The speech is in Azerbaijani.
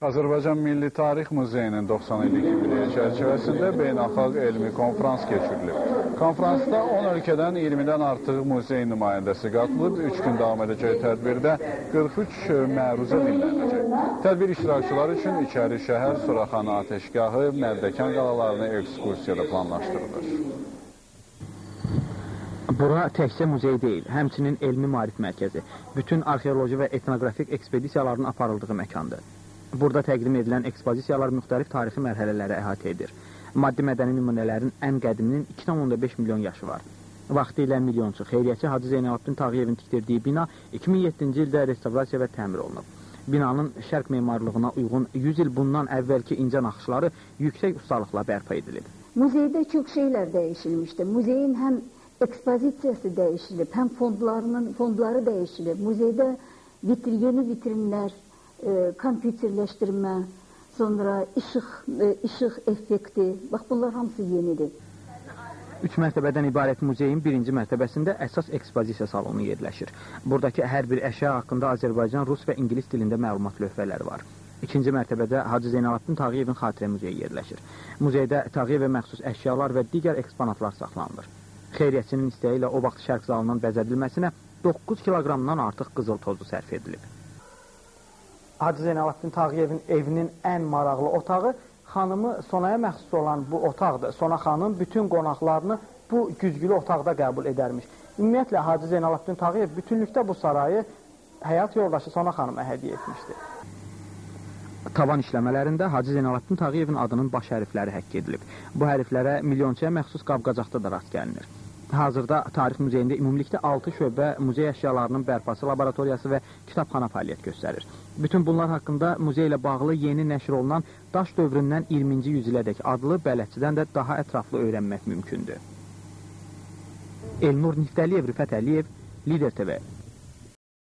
Azərbaycan Milli Tarix Muzeyinin 90 illik yubileyi çərçivəsində beynəlxalq elmi konferans keçirilib. Konferansda 10 ölkədən 20-dən artıq muzey nümayəndəsi qatılıb, 3 gün davam edəcək tədbirdə 43 məruzə dinlənəcək. Tədbir iştirakçıları üçün içəri şəhər, Suraxanı Ateşgahı, Mərdəkan qalalarına ekskursiyada planlaşdırılır. Bura təkcə muzey deyil, həmçinin elmi maarif mərkəzi, bütün arxeoloji və etnoqrafik ekspedisiyaların aparıldığı məkandır. Burada təqdim edilən ekspozisiyalar müxtəlif tarixi mərhələləri əhatə edir. Maddi mədəni nümunələrin ən qədiminin 2,5 milyon yaşı var. Vaxtilə milyonçu xeyriyyətçi Hacı Zeynalabdin Tağıyevin tikdirdiyi bina 2007-ci ildə restavrasiya və təmir olunub. Binanın şərq memarlığına uyğun 100 il bundan əvvəlki incə naxışları yüksək ustalıqla bərpa edilib. Muzeydə çox şeylər dəyişilmişdir. Muzeyin həm ekspozisiyası dəyişilib, həm fondları dəyişilib. Muzeydə yeni vitrinlər, kompüterləşdirmə, sonra işıq effekti, bax bunlar hamısı yenidir. 3 mərtəbədən ibarət muzeyin birinci mərtəbəsində əsas ekspozisiya salonu yerləşir. Buradakı hər bir əşya haqqında Azərbaycan, Rus və İngilis dilində məlumat lövhələri var. İkinci mərtəbədə Hacı Zeynalabdin Tağıyevin xatirə muzeyi yerləşir. Muzeydə Tağıyevə məxsus əşyalar və digər eksponatlar saxlanılır. Xeyriyyətçinin istəyi ilə o vaxt şərq zalının bəzədilməsinə 9 kiloqramdan artıq qızıl tozu sərf edilib. Hacı Zeynalabdin Tağıyevin evinin ən maraqlı otağı xanımı Sonaya məxsus olan bu otaqdır. Sona xanım bütün qonaqlarını bu güzgülü otaqda qəbul edərmiş. Ümumiyyətlə, Hacı Zeynalabdin Tağıyev bütünlükdə bu sarayı həyat yoldaşı Sona xanıma hədiyyə etmişdir. Tavan işləmələrində Hacı Zeynalabdin Tağıyevin adının baş hərfləri həkk edilib. Bu hərflərə milyonçuya məxsus qab-qacaqda da rast gəlinir. Hazırda Tarix Muzeyində ümumilikdə 6 şöbə muzey əşyalarının bərpası laboratoriyası və kitabxana fəaliyyət göstərir. Bütün bunlar haqqında muzey ilə bağlı yeni nəşr olunan Daş dövründən 20-ci yüzilədək adlı bələdçidən də daha ətraflı öyrənmək mümkündür. Elnur Niftəliyev, Rüfət Əliyev, Lider TV.